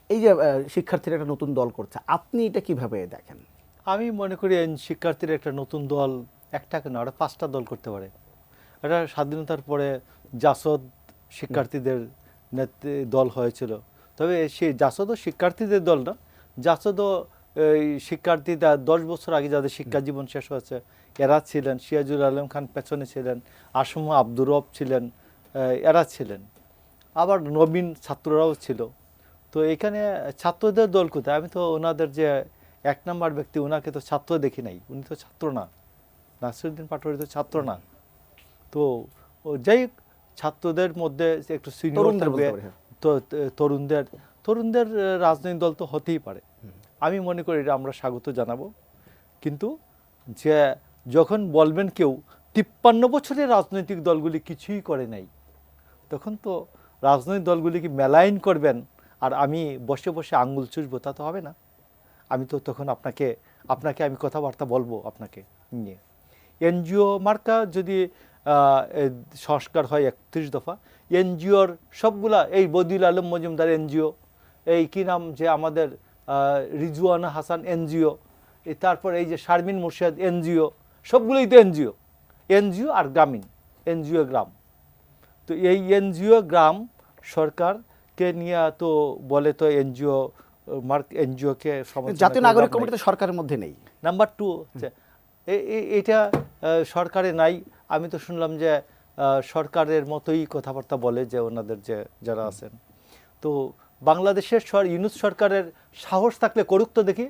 এই যে শিক্ষার্থীরা একটা নতুন দল করছে, আপনি এটা কিভাবে দেখেন? আমি মনে করি শিক্ষার্থীর একটা নতুন দল একটাকে না, ওরা 5টা দল করতে পারে। এটা স্বাধীনতার পরে জাসদ শিক্ষার্থীদের দল হয়েছিল, তবে সেই জাসদও শিক্ষার্থীদের দল না। জাসদও এই শিক্ষার্থীরা 10 বছর আগে যাদের শিক্ষা জীবন শেষ হয়েছে এরা ছিলেন, সিরাজুল আলম খান পেছনে ছিলেন, আসম আব্দুর রব ছিলেন, এরা ছিলেন, আবার নবীন ছাত্ররাও ছিল। তো এখানে ছাত্রদের দল কোথায়? আমি তো ওনাদের যে 1 নম্বর ব্যক্তি, ওনাকে তো ছাত্র দেখি নাই, উনি তো ছাত্র না, নাসিরউদ্দিন পাটোয়ারি তো ছাত্র না। তো যাই হোক, ছাত্রদের মধ্যে একটু সিনিয়র থাকবে, তো তরুণদের রাজনৈতিক দল তো হতেই পারে। আমি মনে করি এটা আমরা স্বাগত জানাবো। কিন্তু যে যখন বলবেন কেউ 53 বছরের রাজনৈতিক দলগুলি কিছুই করে নাই, তখন তো রাজনৈতিক দলগুলিকে মেলাইন করবেন আর আমি বসে বসে আঙ্গুল চুষবো, তা তো হবে না। আমি তো তখন আপনাকে আমি কথাবার্তা বলবো আপনাকে নিয়ে। এনজিও মার্কা যদি সংস্কার হয় 31 দফা, এনজিওর সবগুলা, এই বদিউল আলম মজুমদার এনজিও, এই কি নাম যে আমাদের রিজওয়ানা হাসান এনজিও, তারপর এই যে শারমিন মুর্শিদ এনজিও, সবগুলোই তো এনজিও আর গ্রামীণ এনজিও গ্রাম। তো এই এনজিও গ্রাম সরকারকে নিয়ে তো বলে তো এনজিওকে জাতীয় নাগরিক কমিটি তো সরকারের মধ্যে নেই। নাম্বার 2 হচ্ছে এটা সরকারে নাই। আমি তো শুনলাম যে সরকারের মতোই কথাবার্তা বলে যে ওনাদের যে যারা আছেন। তো বাংলাদেশের ইউনূস সরকারের সাহস থাকলে করুক তো দেখি,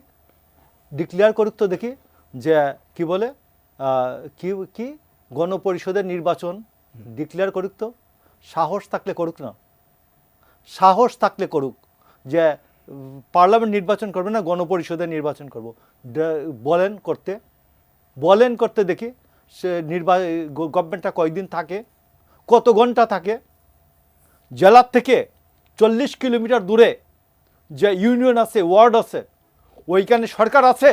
ডিক্লেয়ার করুক তো দেখি, যে কি বলে কি গণপরিষদের নির্বাচন ডিক্লেয়ার করুক তো। সাহস থাকলে করুক না, সাহস থাকলে করুক যে পার্লামেন্ট নির্বাচন করবে না, গণপরিষদের নির্বাচন করব, বলেন করতে দেখি। সে গভর্নমেন্টটা কয়দিন থাকে, কত ঘন্টা থাকে। জেলার থেকে 40 কিলোমিটার দূরে যে ইউনিয়ন আছে, ওয়ার্ড আছে, ওইখানে সরকার আছে,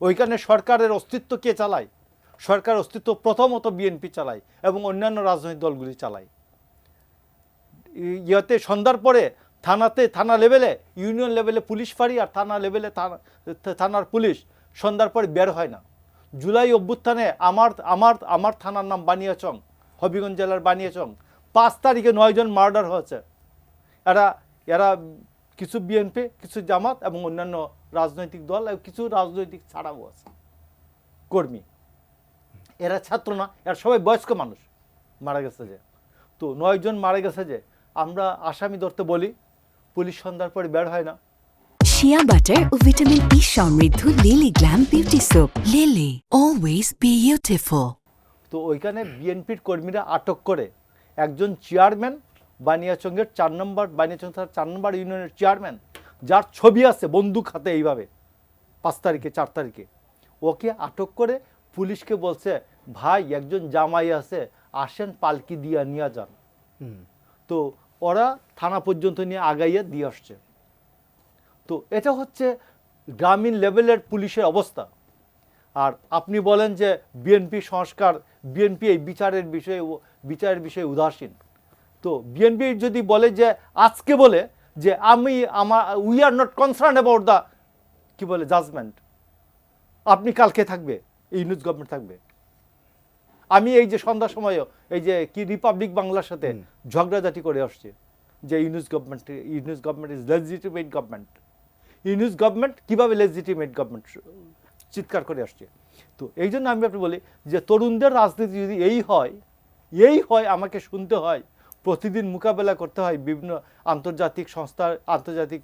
ওইখানে সরকারের অস্তিত্ব কে চালায়? সরকারের অস্তিত্ব প্রথমত বিএনপি চালায় এবং অন্যান্য রাজনৈতিক দলগুলি চালায়। ইয়াতে সন্ধ্যার পরে থানা লেভেলে, ইউনিয়ন লেভেলে পুলিশ ফাঁড়ি আর থানা লেভেলে থানার পুলিশ সন্ধ্যার পরে বের হয় না। জুলাই অভ্যুত্থানে আমার থানার নাম বানিয়াচং, হবিগঞ্জ জেলার বানিয়াচং, 5 তারিখে 9 জন মার্ডার হয়েছে। এরা কিছু বিএনপি, কিছু জামাত এবং অন্যান্য রাজনৈতিক দল এবং কিছু রাজনৈতিক ছাড়াও আছে কর্মী। এরা ছাত্র না, এরা সবাই বয়স্ক মানুষ মারা গেছে যে। তো 9 জন মারা গেছে যে, আমরা আসামি ধরতে বলি, পুলিশ সন্ধ্যার পরে বের হয় না। শিয়া বাটার ও ভিটামিন ই সমৃদ্ধ lily glam beauty soap. Lily, always beautiful. তো ওইখানে বিএনপির কর্মীরা আটক করে একজন চেয়ারম্যান, বানিয়াচংয়ের 4 নম্বর ইউনিয়নের চেয়ারম্যান, যার ছবি আছে বন্দুক হাতে এইভাবে 5 তারিখে 4 তারিখে, ওকে আটক করে পুলিশকে বলছে, ভাই একজন জামাই আছে, আসেন পালকি দিয়া নিয়ে যান। তো ওরা থানা পর্যন্ত নিয়ে আগাইয়ে দিয়ে আসছে। তো এটা হচ্ছে গ্রামীণ লেভেলের পুলিশের অবস্থা। আর আপনি বলেন যে বিএনপি সংস্কার, বিএনপি এই বিচারের বিষয়ে উদাসীন। তো বিএনপি যদি বলে যে আজকে বলে যে we are not concern about the কি বলে জাজমেন্ট, আপনি কালকে থাকবে, ইউনূস গভর্নমেন্ট থাকবে। আমি এই যে সন্ধ্যার সময়ও এই যে কি রিপাবলিক বাংলার সাথে ঝগড়াঝাটি করে আসছে যে Yunus government is legitimate government. Yunus government কিভাবে লেজিটিমেট গভর্নমেন্ট চিৎকার করে আসছে। তো এই জন্য আমি আপনি বলি যে তরুণদের রাজনীতি যদি এই হয় আমাকে শুনতে হয়, প্রতিদিন মোকাবেলা করতে হয় বিভিন্ন আন্তর্জাতিক সংস্থার, আন্তর্জাতিক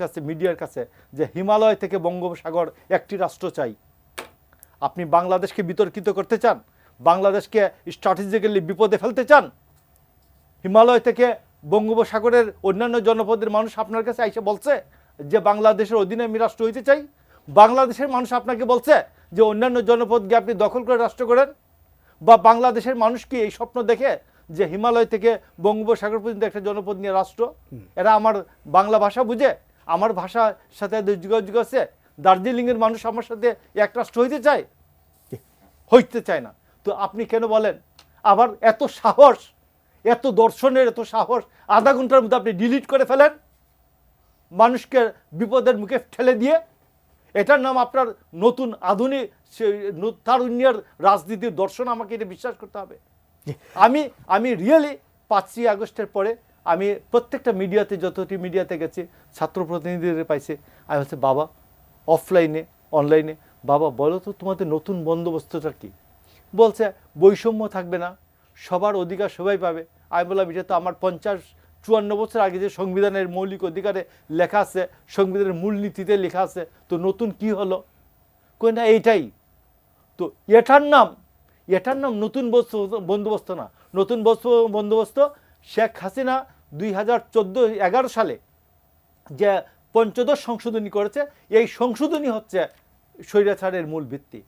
কাছে, মিডিয়ার কাছে, যে হিমালয় থেকে বঙ্গোপসাগর একটি রাষ্ট্র চাই। আপনি বাংলাদেশকে বিতর্কিত করতে চান, বাংলাদেশকে স্ট্র্যাটেজিক্যালি বিপদে ফেলতে চান, হিমালয় থেকে বঙ্গোপসাগরের অন্যান্য জনপদের মানুষ আপনার কাছে এসে বলছে যে বাংলাদেশের অধীনে আমি রাষ্ট্র হইতে চাই, বাংলাদেশের মানুষ আপনাকে বলছে যে অন্যান্য জনপদকে আপনি দখল করে রাষ্ট্র করেন, বা বাংলাদেশের মানুষ কি এই স্বপ্ন দেখে যে হিমালয় থেকে বঙ্গোপসাগর পর্যন্ত একটা জনপদ নিয়ে রাষ্ট্র? এরা আমার বাংলা ভাষা বুঝে, আমার ভাষার সাথে যোগাযোগ আছে, দার্জিলিংয়ের মানুষ আমার সাথে এক রাষ্ট্র হইতে চায় না। তো আপনি কেন বলেন? আবার এত সাহস, এত দর্শনের এত সাহস, আধা ঘন্টার মধ্যে আপনি ডিলিট করে ফেলেন। মানুষকে বিপদের মুখে ঠেলে দিয়ে এটার নাম আপনার নতুন আধুনিক তারুণ্যের রাজনীতির দর্শন? আমাকে এটা বিশ্বাস করতে হবে। আমি রিয়েলি 5ই আগস্টের পরে আমি প্রত্যেকটা মিডিয়াতে, যতটি মিডিয়াতে গেছি, ছাত্র প্রতিনিধিদের পাইছি, আমি বলছি বাবা অফলাইনে অনলাইনে, বাবা বলো তো তোমাদের নতুন বন্দোবস্তটা কি? বলছে বৈষম্য থাকবে না, সবার অধিকার সবাই পাবে। আমি বললাম এটা তো আমার 50-54 বছর আগে যে সংবিধানের মৌলিক অধিকারে লেখা আছে, সংবিধানের মূলনীতিতে লেখা আছে, তো নতুন কি হলো? কই না এইটাই তো, এটার নাম নতুন বন্দোবস্ত না। নতুন বন্দোবস্ত শেখ হাসিনা 2014-11 সালে যে পঞ্চদশ সংশোধনী করেছে, এই সংশোধনী হচ্ছে স্বৈরাচারের মূল ভিত্তি।